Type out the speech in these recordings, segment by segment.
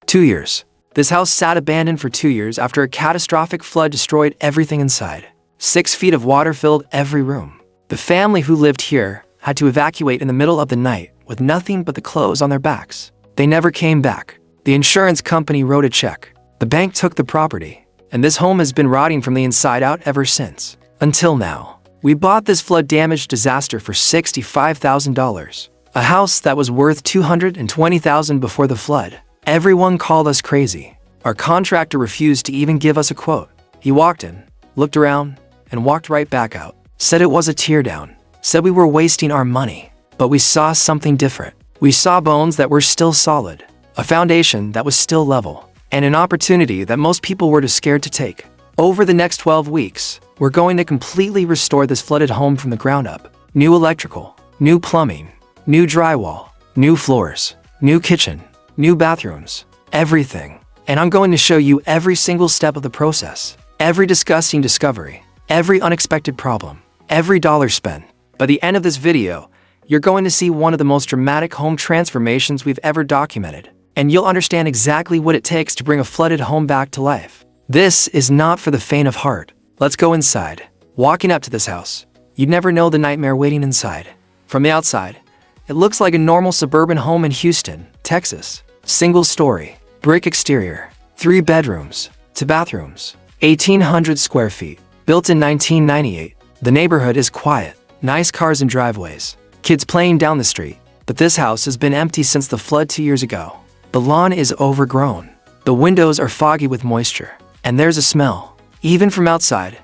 2 years. This house sat abandoned for 2 years after a catastrophic flood destroyed everything inside. 6 feet of water filled every room. The family who lived here had to evacuate in the middle of the night with nothing but the clothes on their backs. They never came back. The insurance company wrote a check. The bank took the property, and this home has been rotting from the inside out ever since. Until now. We bought this flood-damaged disaster for $65,000. A house that was worth $220,000 before the flood. Everyone called us crazy. Our contractor refused to even give us a quote. He walked in, looked around, and walked right back out. Said it was a teardown. Said we were wasting our money. But we saw something different. We saw bones that were still solid, a foundation that was still level, and an opportunity that most people were too scared to take. Over the next 12 weeks, we're going to completely restore this flooded home from the ground up. New electrical, new plumbing, new drywall, new floors, new kitchen, new bathrooms, everything. And I'm going to show you every single step of the process, every disgusting discovery, every unexpected problem, every dollar spent. By the end of this video, you're going to see one of the most dramatic home transformations we've ever documented, and you'll understand exactly what it takes to bring a flooded home back to life. This is not for the faint of heart. Let's go inside. Walking up to this house, you'd never know the nightmare waiting inside. From the outside, it looks like a normal suburban home in Houston, Texas. Single story, brick exterior, 3 bedrooms, 2 bathrooms, 1,800 square feet, built in 1998. The neighborhood is quiet, nice cars and driveways, kids playing down the street. But this house has been empty since the flood 2 years ago. The lawn is overgrown. The windows are foggy with moisture. And there's a smell. Even from outside,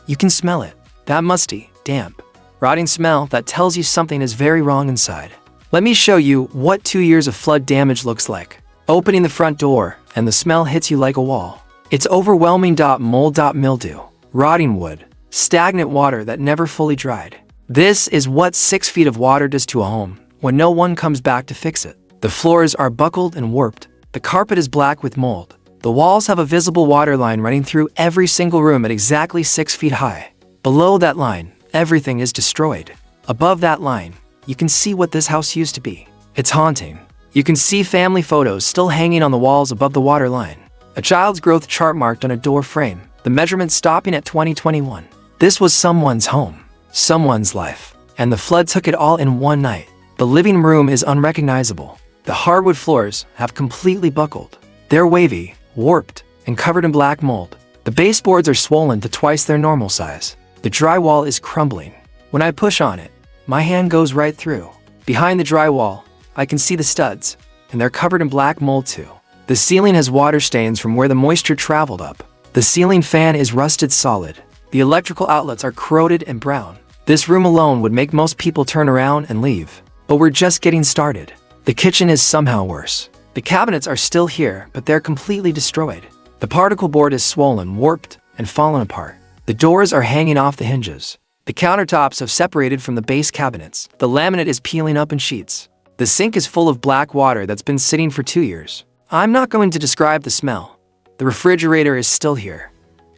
you can smell it. That musty, damp, rotting smell that tells you something is very wrong inside. Let me show you what 2 years of flood damage looks like. Opening the front door, and the smell hits you like a wall. It's overwhelming. Mold, mildew, rotting wood, stagnant water that never fully dried. This is what 6 feet of water does to a home when no one comes back to fix it. The floors are buckled and warped. The carpet is black with mold. The walls have a visible water line running through every single room at exactly 6 feet high. Below that line, everything is destroyed. Above that line, you can see what this house used to be. It's haunting. You can see family photos still hanging on the walls above the water line. A child's growth chart marked on a door frame, the measurement stopping at 2021. This was someone's home, someone's life, and the flood took it all in one night. The living room is unrecognizable. The hardwood floors have completely buckled. They're wavy, warped, and covered in black mold. The baseboards are swollen to twice their normal size. The drywall is crumbling. When I push on it, my hand goes right through. Behind the drywall, I can see the studs, and they're covered in black mold too. The ceiling has water stains from where the moisture traveled up. The ceiling fan is rusted solid. The electrical outlets are corroded and brown. This room alone would make most people turn around and leave. But we're just getting started. The kitchen is somehow worse. The cabinets are still here, but they're completely destroyed. The particle board is swollen, warped, and fallen apart. The doors are hanging off the hinges. The countertops have separated from the base cabinets. The laminate is peeling up in sheets. The sink is full of black water that's been sitting for 2 years. I'm not going to describe the smell. The refrigerator is still here.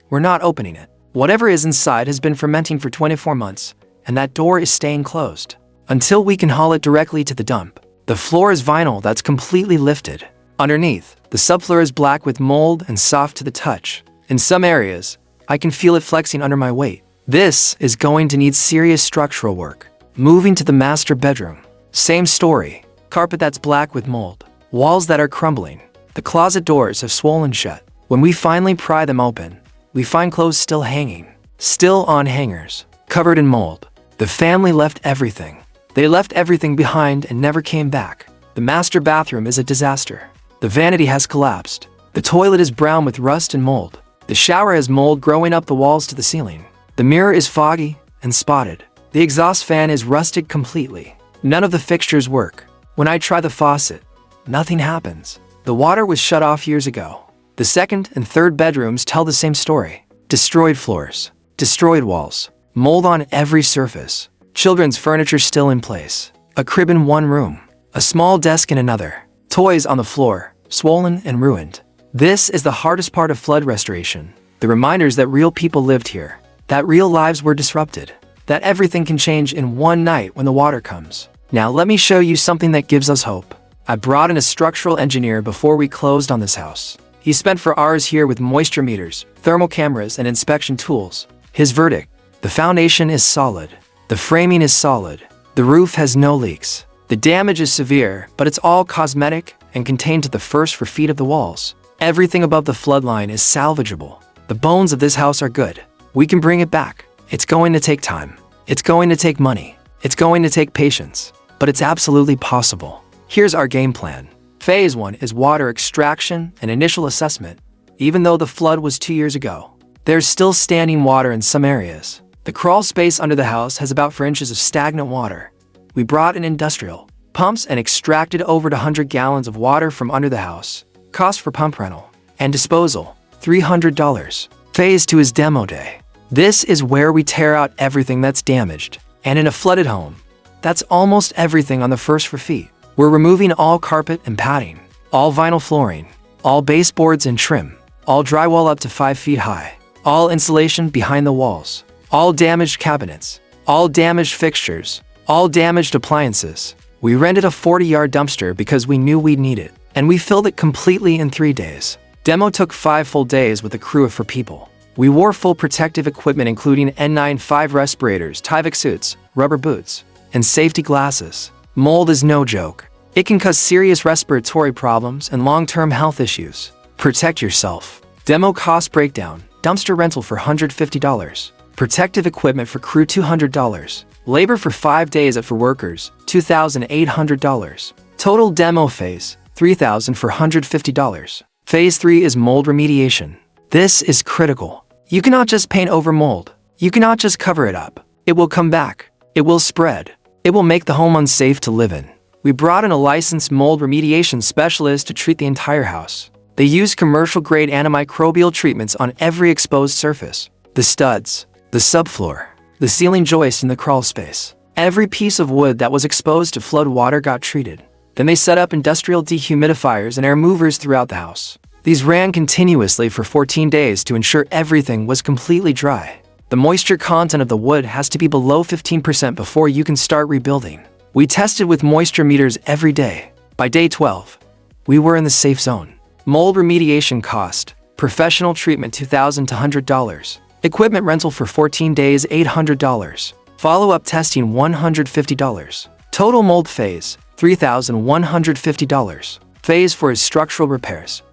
We're not opening it. Whatever is inside has been fermenting for 24 months, and that door is staying closed until we can haul it directly to the dump. The floor is vinyl that's completely lifted. Underneath, the subfloor is black with mold and soft to the touch. In some areas, I can feel it flexing under my weight. This is going to need serious structural work. Moving to the master bedroom. Same story. Carpet that's black with mold. Walls that are crumbling. The closet doors have swollen shut. When we finally pry them open, we find clothes still hanging. Still on hangers. Covered in mold. The family left everything. They left everything behind and never came back. The master bathroom is a disaster. The vanity has collapsed. The toilet is brown with rust and mold. The shower has mold growing up the walls to the ceiling. The mirror is foggy and spotted. The exhaust fan is rusted completely. None of the fixtures work. When I try the faucet, nothing happens. The water was shut off years ago. The second and third bedrooms tell the same story. Destroyed floors. Destroyed walls. Mold on every surface. Children's furniture still in place. A crib in one room. A small desk in another. Toys on the floor, swollen and ruined. This is the hardest part of flood restoration. The reminders that real people lived here. That real lives were disrupted. That everything can change in one night when the water comes. Now let me show you something that gives us hope. I brought in a structural engineer before we closed on this house. He spent 4 hours here with moisture meters, thermal cameras, and inspection tools. His verdict: the foundation is solid. The framing is solid. The roof has no leaks. The damage is severe, but it's all cosmetic and contained to the first 4 feet of the walls. Everything above the floodline is salvageable. The bones of this house are good. We can bring it back. It's going to take time. It's going to take money. It's going to take patience. But it's absolutely possible. Here's our game plan. Phase 1 is water extraction and initial assessment. Even though the flood was 2 years ago, there's still standing water in some areas. The crawl space under the house has about 4 inches of stagnant water. We brought in industrial pumps and extracted over 100 gallons of water from under the house. Cost for pump rental and disposal, $300. Phase 2 is demo day. This is where we tear out everything that's damaged. And in a flooded home, that's almost everything on the first 4 feet. We're removing all carpet and padding, all vinyl flooring, all baseboards and trim, all drywall up to 5 feet high, all insulation behind the walls, all damaged cabinets, all damaged fixtures, all damaged appliances. We rented a 40-yard dumpster because we knew we'd need it, and we filled it completely in 3 days. Demo took 5 full days with a crew of 4 people. We wore full protective equipment including N95 respirators, Tyvek suits, rubber boots, and safety glasses. Mold is no joke. It can cause serious respiratory problems and long-term health issues. Protect yourself. Demo cost breakdown: dumpster rental for $150, protective equipment for crew $200, labor for 5 days for workers $2,800. Total demo phase $3,450. Phase 3 is mold remediation. This is critical. You cannot just paint over mold. You cannot just cover it up. It will come back. It will spread. It will make the home unsafe to live in. We brought in a licensed mold remediation specialist to treat the entire house. They use commercial-grade antimicrobial treatments on every exposed surface. The studs, the subfloor, the ceiling joist in the crawl space. Every piece of wood that was exposed to flood water got treated. Then they set up industrial dehumidifiers and air movers throughout the house. These ran continuously for 14 days to ensure everything was completely dry. The moisture content of the wood has to be below 15% before you can start rebuilding. We tested with moisture meters every day. By day 12, we were in the safe zone. Mold remediation cost: professional treatment $2,000 to $100, equipment rental for 14 days $800, follow-up testing $150. Total mold phase $3,150. Phase 4 is structural repairs.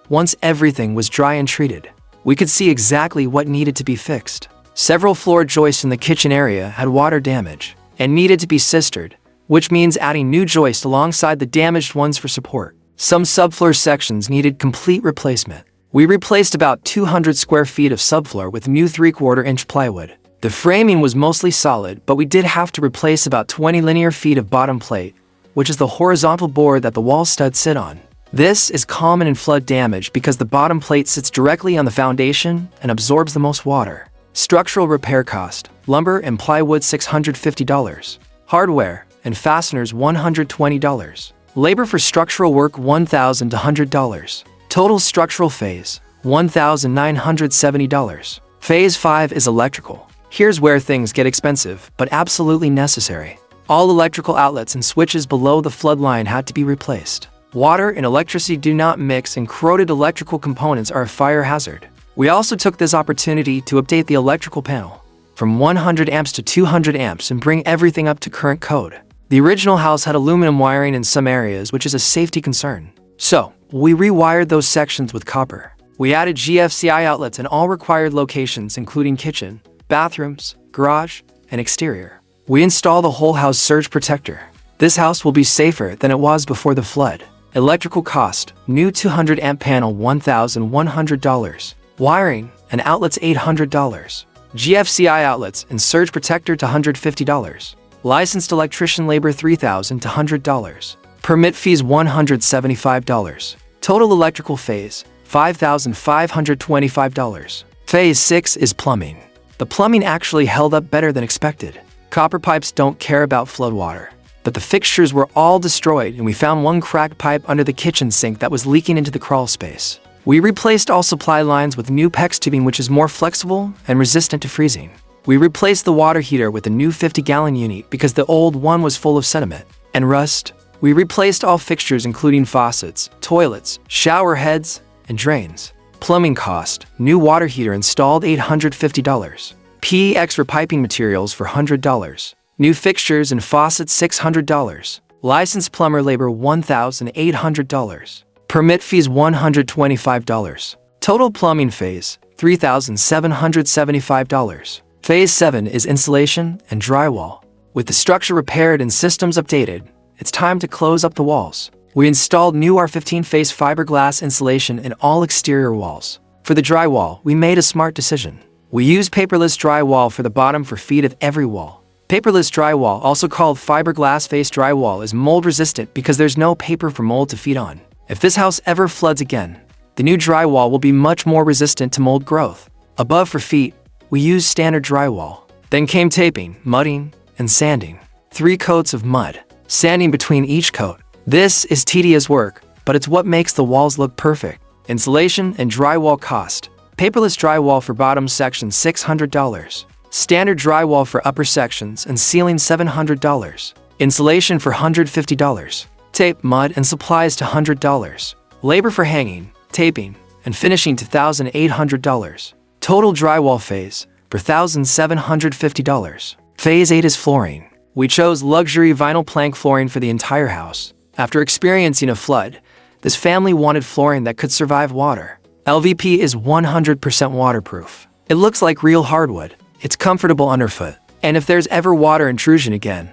Once everything was dry and treated, we could see exactly what needed to be fixed. Several floor joists in the kitchen area had water damage and needed to be sistered, which means adding new joists alongside the damaged ones for support. Some subfloor sections needed complete replacement. We replaced about 200 square feet of subfloor with new 3/4-inch plywood. The framing was mostly solid, but we did have to replace about 20 linear feet of bottom plate, which is the horizontal board that the wall studs sit on. This is common in flood damage because the bottom plate sits directly on the foundation and absorbs the most water. Structural repair cost: lumber and plywood $650, hardware and fasteners $120, labor for structural work $1,000 to $100. Total structural phase $1,970. Phase 5 is electrical. Here's where things get expensive, but absolutely necessary. All electrical outlets and switches below the flood line had to be replaced. Water and electricity do not mix, and corroded electrical components are a fire hazard. We also took this opportunity to update the electrical panel from 100 amps to 200 amps and bring everything up to current code. The original house had aluminum wiring in some areas, which is a safety concern. So, we rewired those sections with copper. We added GFCI outlets in all required locations, including kitchen, bathrooms, garage, and exterior. We installed a whole house surge protector. This house will be safer than it was before the flood. Electrical cost: new 200 amp panel $1,100, wiring and outlets $800, GFCI outlets and surge protector to $150, licensed electrician labor $3,000 to $100, permit fees $175. Total electrical phase $5,525. Phase 6 is plumbing. The plumbing actually held up better than expected. Copper pipes don't care about floodwater, but the fixtures were all destroyed, and we found one cracked pipe under the kitchen sink that was leaking into the crawl space. We replaced all supply lines with new PEX tubing, which is more flexible and resistant to freezing. We replaced the water heater with a new 50-gallon unit because the old one was full of sediment and rust. We replaced all fixtures including faucets, toilets, shower heads, and drains. Plumbing cost: new water heater installed $850. PE extra piping materials for $100. New fixtures and faucets $600. Licensed plumber labor $1,800. Permit fees $125. Total plumbing phase $3,775. Phase 7 is installation and drywall. With the structure repaired and systems updated, it's time to close up the walls. We installed new R15-phase fiberglass insulation in all exterior walls. For the drywall, we made a smart decision. We use paperless drywall for the bottom 4 feet of every wall. Paperless drywall, also called fiberglass-faced drywall, is mold-resistant because there's no paper for mold to feed on. If this house ever floods again, the new drywall will be much more resistant to mold growth. Above 4 feet, we used standard drywall. Then came taping, mudding, and sanding. 3 coats of mud, sanding between each coat. This is tedious work, but it's what makes the walls look perfect. Insulation and drywall cost: paperless drywall for bottom section $600. Standard drywall for upper sections and ceiling $700. Insulation for $150. Tape, mud, and supplies to $100. Labor for hanging, taping, and finishing to $1,800. Total drywall phase for $1,750. Phase 8 is flooring. We chose luxury vinyl plank flooring for the entire house. After experiencing a flood, this family wanted flooring that could survive water. LVP is 100% waterproof. It looks like real hardwood. It's comfortable underfoot. And if there's ever water intrusion again,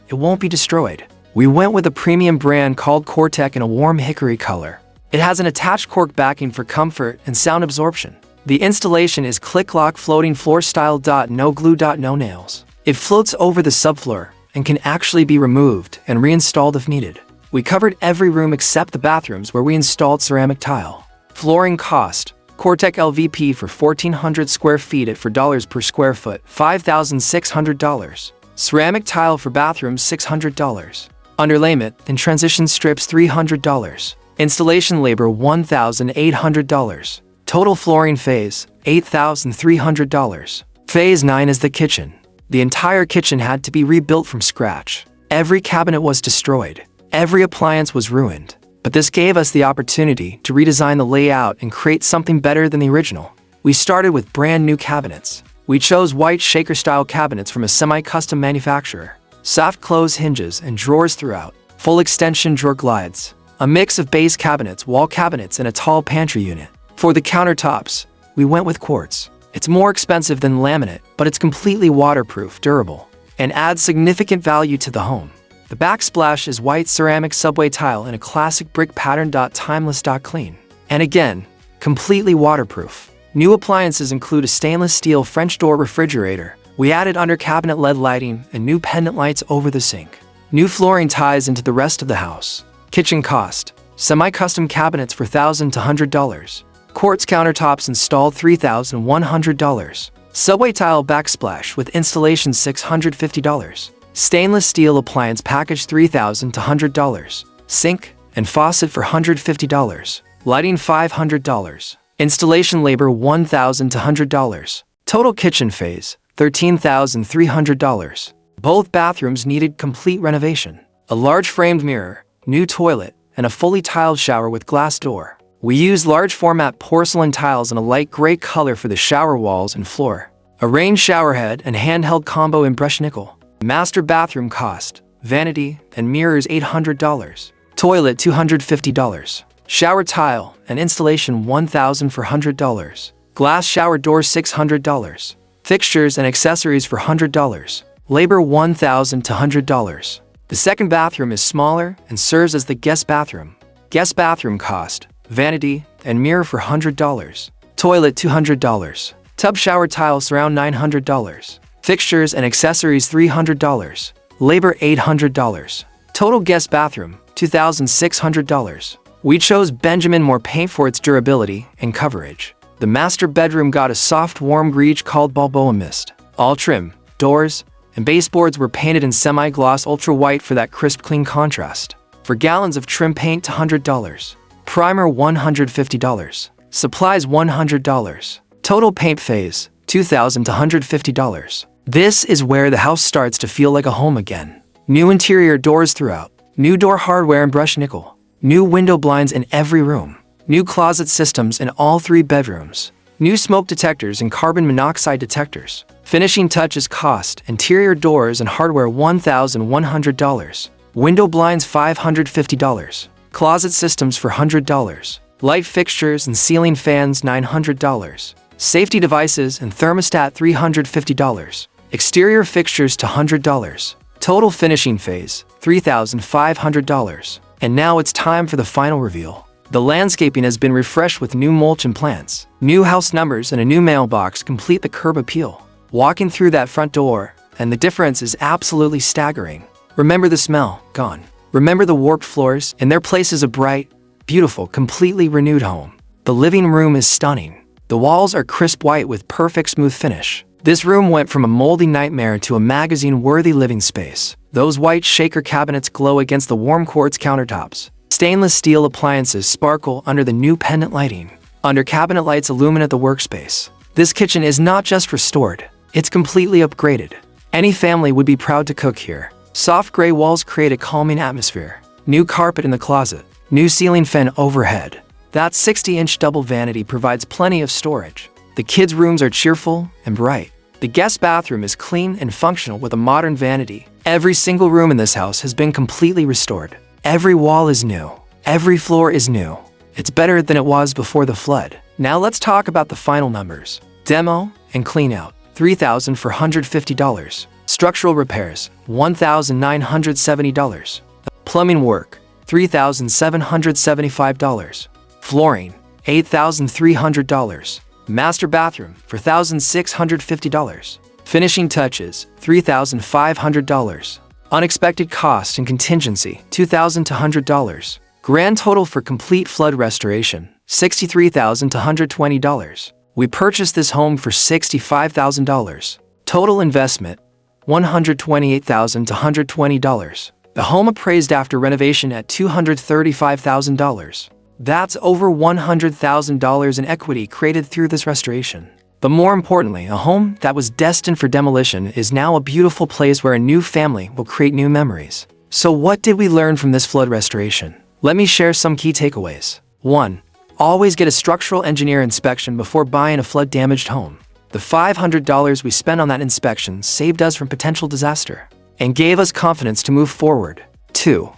it won't be destroyed. We went with a premium brand called Cortec in a warm hickory color. It has an attached cork backing for comfort and sound absorption. The installation is click-lock floating floor style. No glue. No nails. It floats over the subfloor and can actually be removed and reinstalled if needed. We covered every room except the bathrooms where we installed ceramic tile. Flooring cost: Cortec LVP for 1,400 square feet at $4 per square foot, $5,600. Ceramic tile for bathrooms $600. Underlayment and transition strips $300. Installation labor $1,800. Total flooring phase $8,300. Phase 9 is the kitchen. The entire kitchen had to be rebuilt from scratch. Every cabinet was destroyed. Every appliance was ruined. But this gave us the opportunity to redesign the layout and create something better than the original. We started with brand new cabinets. We chose white shaker-style cabinets from a semi-custom manufacturer. Soft close hinges and drawers throughout. Full extension drawer glides. A mix of base cabinets, wall cabinets, and a tall pantry unit. For the countertops, we went with quartz. It's more expensive than laminate, but it's completely waterproof, durable, and adds significant value to the home. The backsplash is white ceramic subway tile in a classic brick pattern. Timeless. Clean. And again, completely waterproof. New appliances include a stainless steel French door refrigerator. We added under cabinet LED lighting and new pendant lights over the sink. New flooring ties into the rest of the house. Kitchen cost: semi-custom cabinets for $1,000 to $100. Quartz countertops installed $3,100. Subway tile backsplash with installation $650. Stainless steel appliance package $3,000 to $100. Sink and faucet for $150. Lighting $500. Installation labor $1,000 to $100. Total kitchen phase $13,300. Both bathrooms needed complete renovation. A large framed mirror, new toilet, and a fully tiled shower with glass door. We used large format porcelain tiles in a light gray color for the shower walls and floor. A rain shower head and handheld combo in brushed nickel. Master bathroom cost: vanity and mirrors $800. Toilet $250. Shower tile and installation $1,400. Glass shower door $600. Fixtures and accessories for $100. Labor $1,000 to $100. The second bathroom is smaller and serves as the guest bathroom. Guest bathroom cost: vanity and mirror for $100. Toilet $200. Tub shower tile surround $900. Fixtures and accessories $300. Labor $800. Total guest bathroom $2,600. We chose Benjamin Moore paint for its durability and coverage. The master bedroom got a soft warm greige called Balboa Mist. All trim, doors, and baseboards were painted in semi-gloss ultra white for that crisp clean contrast. For gallons of trim paint $100. Primer $150. Supplies $100. Total paint phase $2,000 to $150. This is where the house starts to feel like a home again. New interior doors throughout. New door hardware and brushed nickel. New window blinds in every room. New closet systems in all 3 bedrooms. New smoke detectors and carbon monoxide detectors. Finishing touches cost interior doors and hardware $1,100. Window blinds $550. Closet systems for $100. Light fixtures and ceiling fans $900. Safety devices and thermostat $350. Exterior fixtures to $100. Total finishing phase $3,500. And now it's time for the final reveal. The landscaping has been refreshed with new mulch and plants. New house numbers and a new mailbox complete the curb appeal. Walking through that front door, and the difference is absolutely staggering. Remember the smell? Gone. Remember the warped floors? In their place is a bright, beautiful, completely renewed home. The living room is stunning. The walls are crisp white with perfect smooth finish. This room went from a moldy nightmare to a magazine-worthy living space. Those white shaker cabinets glow against the warm quartz countertops. Stainless steel appliances sparkle under the new pendant lighting. Under cabinet lights illuminate the workspace. This kitchen is not just restored, it's completely upgraded. Any family would be proud to cook here. Soft gray walls create a calming atmosphere. New carpet in the closet. New ceiling fan overhead. That 60-inch double vanity provides plenty of storage. The kids' rooms are cheerful and bright. The guest bathroom is clean and functional with a modern vanity. Every single room in this house has been completely restored. Every wall is new. Every floor is new. It's better than it was before the flood. Now let's talk about the final numbers. Demo and clean out, $3,450. Structural repairs, $1,970. Plumbing work, $3,775. Flooring, $8,300. Master bathroom, $4,650. Finishing touches, $3,500. Unexpected cost and contingency, $2,200. Grand total for complete flood restoration, $63,220. We purchased this home for $65,000. Total investment, $128,220. The home appraised after renovation at $235,000. That's over $100,000 in equity created through this restoration. But more importantly, a home that was destined for demolition is now a beautiful place where a new family will create new memories. So what did we learn from this flood restoration? Let me share some key takeaways. 1. Always get a structural engineer inspection before buying a flood-damaged home. The $500 we spent on that inspection saved us from potential disaster and gave us confidence to move forward. 2.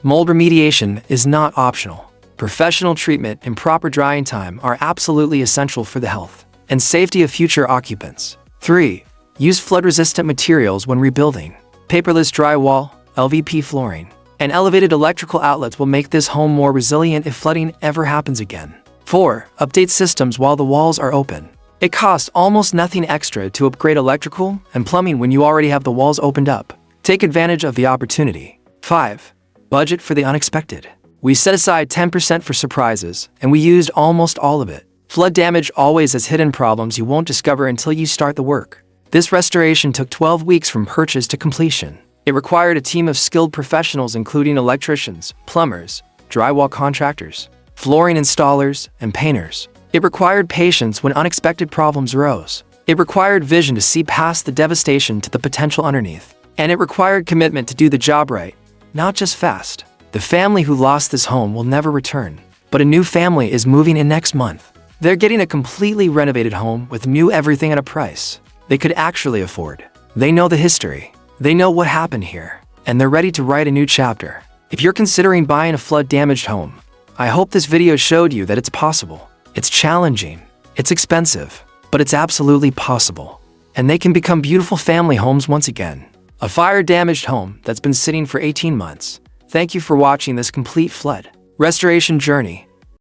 Mold remediation is not optional. Professional treatment and proper drying time are absolutely essential for the health and safety of future occupants. 3. Use flood-resistant materials when rebuilding. Paperless drywall, LVP flooring, and elevated electrical outlets will make this home more resilient if flooding ever happens again. 4. Update systems while the walls are open. It costs almost nothing extra to upgrade electrical and plumbing when you already have the walls opened up. Take advantage of the opportunity. 5. Budget for the unexpected. We set aside 10% for surprises, and we used almost all of it. Flood damage always has hidden problems you won't discover until you start the work. This restoration took 12 weeks from purchase to completion. It required a team of skilled professionals including electricians, plumbers, drywall contractors, flooring installers, and painters. It required patience when unexpected problems arose. It required vision to see past the devastation to the potential underneath. And it required commitment to do the job right, not just fast. The family who lost this home will never return, but a new family is moving in next month. They're getting a completely renovated home with new everything at a price they could actually afford. They know the history. They know what happened here, and they're ready to write a new chapter. If you're considering buying a flood-damaged home, I hope this video showed you that it's possible. It's challenging, it's expensive, but it's absolutely possible. And they can become beautiful family homes once again. A fire-damaged home that's been sitting for 18 months. Thank you for watching this complete flood restoration journey.